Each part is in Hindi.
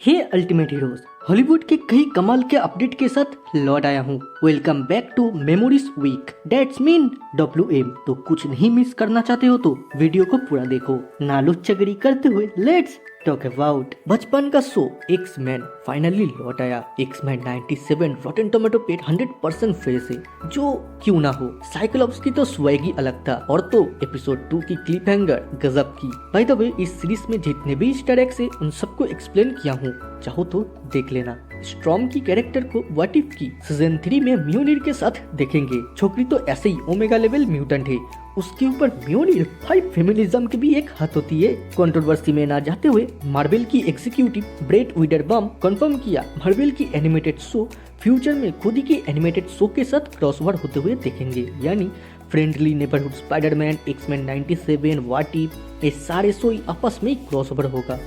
हे अल्टीमेट हीरोज, हॉलीवुड के कई कमाल के अपडेट के साथ लौट आया हूँ। Welcome back to memories week, that's mean WM। तो कुछ नहीं मिस करना चाहते हो तो वीडियो को पूरा देखो। नालू चगड़ी करते हुए लेट्स टॉक अबाउट बचपन का शो एक्स-मैन फाइनली लौट आया। एक्स-मैन 97 रॉटेन टोमेटो पे 100% फ्रेश है, जो क्यों ना हो। साइक्लोप्स की तो स्वैग ही अलग था, और तो एपिसोड 2 की क्लिप हैंगर गजब की। बाय द वे, इस सीरीज में जितने भी ईस्टर एग्स है उन सबको एक्सप्लेन किया हूँ, चाहो तो देख लेना। स्ट्रॉम की कैरेक्टर को व्हाट इफ की सीजन 3 में म्योनिर के साथ देखेंगे। छोकरी तो ऐसे ही ओमेगा लेवल म्यूटेंट है, उसके ऊपर म्योनिर 5 फेमिनिज्म की भी एक हाथ होती है। कंट्रोवर्सी में ना जाते हुए मार्वल की एग्जीक्यूटिव ब्रेट विडरबाम कंफर्म किया, मार्वल की एनिमेटेड शो फ्यूचर में खुद ही के एनिमेटेड शो के साथ क्रॉसओवर होते हुए देखेंगे। यानी friendly neighbourhood Spiderman, X Men 97, what if, ये सारे शो आपस में क्रॉसओवर होगा।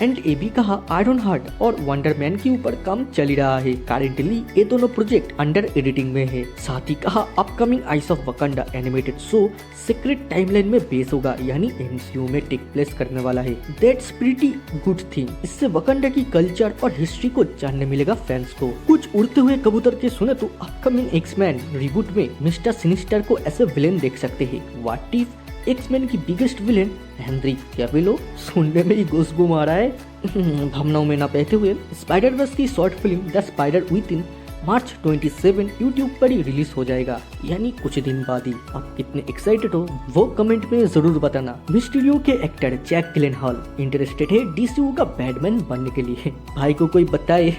एंड ये भी कहा आयरन हार्ट और वंडरमैन के ऊपर काम चल रहा है। करेंटली ये दोनों प्रोजेक्ट अंडर एडिटिंग में है। साथ ही कहा upcoming ice of Wakanda animated show secret timeline में बेस होगा, यानी MCU में टेक प्लेस करने वाला है। That's pretty good thing. इससे वकांडा की कल्चर और हिस्ट्री को जानने मिलेगा फैंस को। कुछ उड़ते हुए कबूतर के सुने तो अपकमिंग एक्स-मैन रिबूट में मिस्टर सिनिस्टर को ऐसे विलेन देख सकते हैं। व्हाट इफ एक्स-मैन की बिगेस्ट विलेन हेनरी कैविल, सुनने में ही घुसगुम आ रहा है। भावनाओं में ना बहते हुए स्पाइडर वर्स की short film the spider within March 27 YouTube पर ही रिलीज हो जाएगा, यानी कुछ दिन बाद ही। आप कितने एक्साइटेड हो वो कमेंट में जरूर बताना। मिस्टीरियो के एक्टर जैक जिलेनहॉल इंटरेस्टेड है DCU का बैटमैन बनने के लिए। भाई को कोई बताए,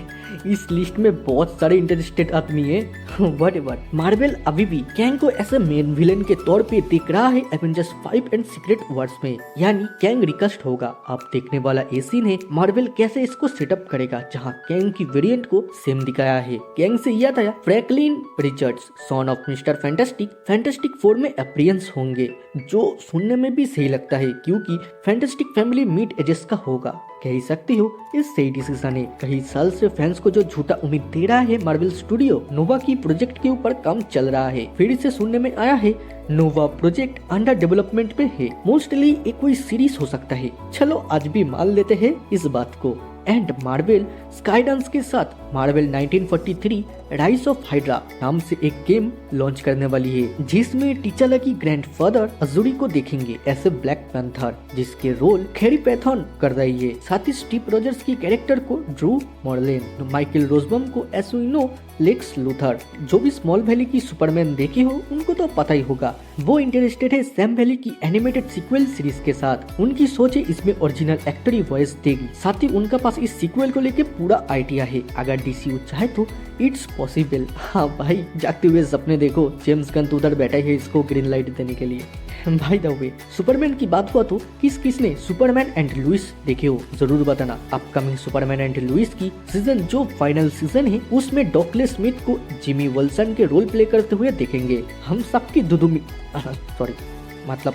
इस लिस्ट में बहुत सारे इंटरेस्टेड आदमी है। व्हाटएवर, मार्वल अभी भी कैंग को ऐसे मेन विलेन के तौर पे दिख रहा है एवेंजर्स 5 एंड सीक्रेट वर्स में, यानी कैंग रिकास्ट होगा। आप देखने वाला ये सीन है मार्वल कैसे इसको सेटअप करेगा, जहाँ कैंग की वेरिएंट को सेम दिखाया है। कैंग से याद आया Franklin Richards son of mister fantastic 4 में अपीयरेंस होंगे, जो सुनने में भी सही लगता है क्योंकि फैंटास्टिक फैमिली मिड एजेस का होगा। कह ही सकते हो इस सही डिसीजन है। कई साल से फैंस को जो झूठा उम्मीद दे रहा है मार्वल स्टूडियो, नोवा की प्रोजेक्ट के ऊपर काम चल रहा है। फिर से सुनने में आया है नोवा प्रोजेक्ट अंडर डेवलपमेंट पे है, मोस्टली एक कोई सीरीज हो सकता है। चलो आज भी मान लेते हैं इस बात को। एंड मार्वल स्काईडांस के साथ मार्वल 1943 राइज ऑफ हाइड्रा नाम से एक गेम लॉन्च करने वाली है, जिसमें टिचाला की ग्रैंडफादर अजूरी को देखेंगे ऐसे ब्लैक पैंथर, जिसके रोल कैरी पैथन कर रही है। साथ ही स्टीव रॉजर्स की कैरेक्टर को ड्रू मॉर्लेन, माइकल रोजबम को एसुइनो लेक्स लूथर। जो भी स्मॉल वैली की सुपरमैन देखी हो उनको तो पता ही होगा, वो इंटरेस्टेड है सैम वैली की एनिमेटेड सीक्वल सीरीज के साथ। उनकी सोच है इसमें ओरिजिनल एक्टर ही वॉइस देगी। साथ ही उनका पास इस सीक्वल को लेके पूरा आइडिया है। अगर DCU चाहे तो इट्स पॉसिबल। हाँ भाई, जागते हुए सपने देखो, जेम्स गन तो उधर बैठा है इसको ग्रीन लाइट देने के लिए। भाई द वे, सुपरमैन की बात हुआ तो किसने सुपरमैन एंड लुइस देखे हो जरूर बताना। अपकमिंग सुपरमैन एंड लुइस की सीजन जो फाइनल सीजन है उसमें डॉकलेस स्मिथ को जिमी विल्सन के रोल प्ले करते हुए देखेंगे। हम सबकी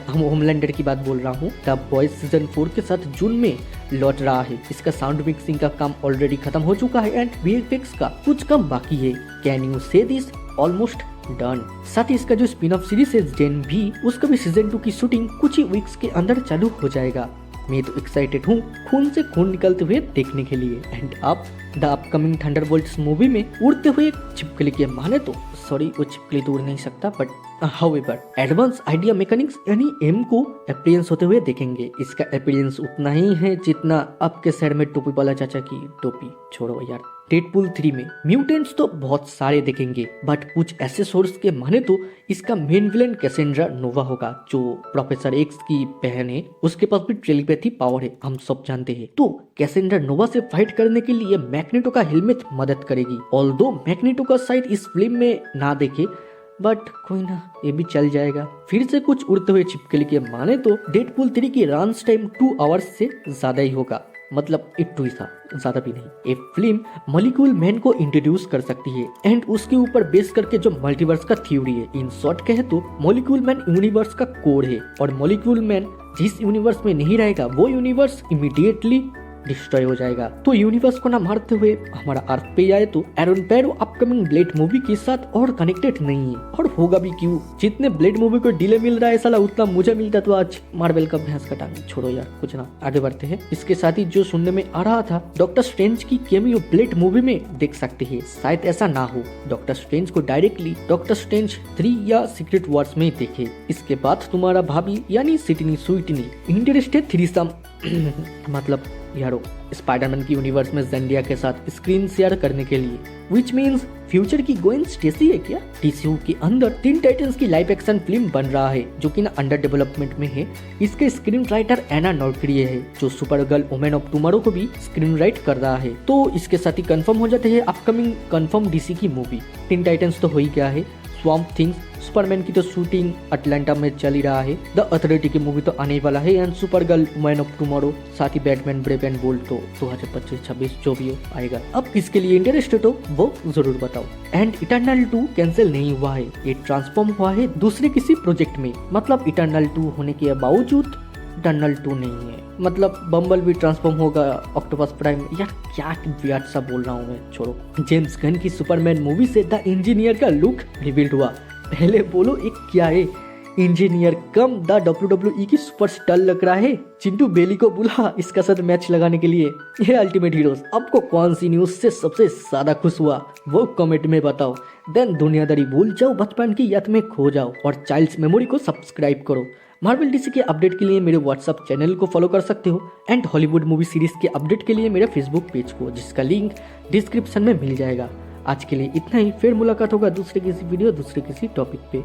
हम होमलैंडर की बात बोल रहा हूँ। द बॉयज सीजन 4 के साथ जून में लौट रहा है। इसका साउंड मिक्सिंग का काम ऑलरेडी खत्म हो चुका है एंड VFX का कुछ काम बाकी है। कैन यू से दिस ऑलमोस्ट डन। साथ ही इसका जो स्पिन ऑफ सीरीज है जेन भी, उसका भी सीजन 2 की शूटिंग कुछ ही वीक्स के अंदर चालू हो जाएगा। मैं तो एक्साइटेड हूँ खून से खून निकलते हुए देखने के लिए। एंड अब द अपकमिंग थंडरबोल्ट्स मूवी में उड़ते हुए छिपकली के माने तो सॉरी, वो छिपकली तो उड़ नहीं सकता, but however advance idea mechanics यानी M को अपीयरेंस होते हुए देखेंगे। इसका अपीयरेंस उतना ही है जितना आपके सर में टोपी वाला चाचा की टोपी। छोड़ो यार। डेडपूल 3 में म्यूटेंट्स तो बहुत सारे देखेंगे, बट कुछ ऐसे सोर्स के माने तो इसका मेन विलेन कैसेंड्रा नोवा होगा, जो प्रोफेसर एक्स की बहन है। उसके पास भी टेलीपैथी पावर है, हम सब जानते हैं। तो कैसेंड्रा नोवा से फाइट करने के लिए मैग्नेटो का हेलमेट मदद करेगी। ऑल्दो मैग्नेटो का शायद इस फिल्म में ना देखे, बट कोई ना, ये भी चल जाएगा। फिर से कुछ उड़ते हुए छिपकली के माने तो डेडपूल 3 की रन टाइम 2 आवर्स से ज्यादा ही होगा, मतलब एक 2 ही था, ज्यादा भी नहीं। ये फिल्म मॉलिक्यूल मैन को इंट्रोड्यूस कर सकती है एंड उसके ऊपर बेस करके जो मल्टीवर्स का थ्योरी है। इन शॉर्ट कहे तो मॉलिक्यूल मैन यूनिवर्स का कोड है, और मॉलिक्यूल मैन जिस यूनिवर्स में नहीं रहेगा वो यूनिवर्स इमीडिएटली डिस्ट्रॉय हो जाएगा। तो यूनिवर्स को ना मारते हुए हमारा अर्थ पे आए तो एरन पैरो अपकमिंग ब्लेड मूवी के साथ और कनेक्टेड नहीं है, और होगा भी क्यों। जितने ब्लेड मूवी को डिले मिल रहा है साला उतना मुझे मिलता तो आज मार्वल का भैंस कटांगे। छोड़ो यार, कुछ ना, आगे बढ़ते हैं। इसके साथ ही जो सुनने में आ रहा था, डॉक्टर स्ट्रेंज की कैमियो ब्लेड मूवी में देख सकते हैं। शायद ऐसा ना हो, डॉक्टर स्ट्रेंज को डायरेक्टली डॉक्टर स्ट्रेंज 3 या सीक्रेट वॉर्स में देखे। इसके बाद तुम्हारा भाभी यानी सिडनी स्वीटनी इंटरेस्टेड थ्रीसम मतलब यारो स्पाइडरमैन की यूनिवर्स में जेंडिया के साथ स्क्रीन शेयर करने के लिए, विच मीन्स फ्यूचर की गोइन स्टेसी है क्या। टीसीयू के अंदर टीन टाइटंस की लाइव एक्शन फिल्म बन रहा है जो कि ना अंडर डेवलपमेंट में है। इसके स्क्रीन राइटर एना नॉर्क्रिए है जो super girl women of tomorrow को भी स्क्रीन राइट कर रहा है। तो इसके साथ ही कंफर्म हो जाते हैं अपकमिंग कंफर्म डीसी की मूवी। टीन टाइटंस तो हो ही गया है, स्वैम्प थिंग्स सुपरमैन की तो शूटिंग अटलांटा में चल ही रहा है, द अथॉरिटी की मूवी तो आने वाला है, and super girl women of tomorrow, साथ ही बैटमैन ब्रेव एंड बोल्ड तो 2025-26 जो भी हो आएगा। अब किसके लिए इंटरेस्टेड हो वो जरूर बताओ। एंड इटर्नल 2 कैंसिल नहीं हुआ है, ये ट्रांसफॉर्म हुआ है दूसरे किसी प्रोजेक्ट में। मतलब इटर्नल 2 होने के बावजूद इटर्नल 2 नहीं है, मतलब बम्बल भी ट्रांसफॉर्म होगा ऑक्टोपस प्राइम। यार क्या वियर्ड सा बोल रहा हूँ मैं, छोड़ो। जेम्स गन की सुपरमैन मूवी से द इंजीनियर का लुक रिवील्ड हुआ। पहले बोलो एक क्या है, इंजीनियर कम द WWE की सुपरस्टार लग रहा है। चिंटू बेली को बुला इसका साथ मैच लगाने के लिए। ये अल्टीमेट हीरोज, आपको कौन सी न्यूज से सबसे ज्यादा खुश हुआ वो कमेंट में बताओ। देन दुनियादारी भूल जाओ, बचपन की याद में खो जाओ और चाइल्ड्स मेमोरी को सब्सक्राइब करो। मार्वल डीसी के अपडेट के लिए मेरे व्हाट्सएप चैनल को फॉलो कर सकते हो, एंड हॉलीवुड मूवी सीरीज के अपडेट के लिए मेरे फेसबुक पेज को, जिसका लिंक डिस्क्रिप्शन में मिल जाएगा। आज के लिए इतना ही, फिर मुलाकात होगा दूसरे किसी वीडियो दूसरे किसी टॉपिक पे।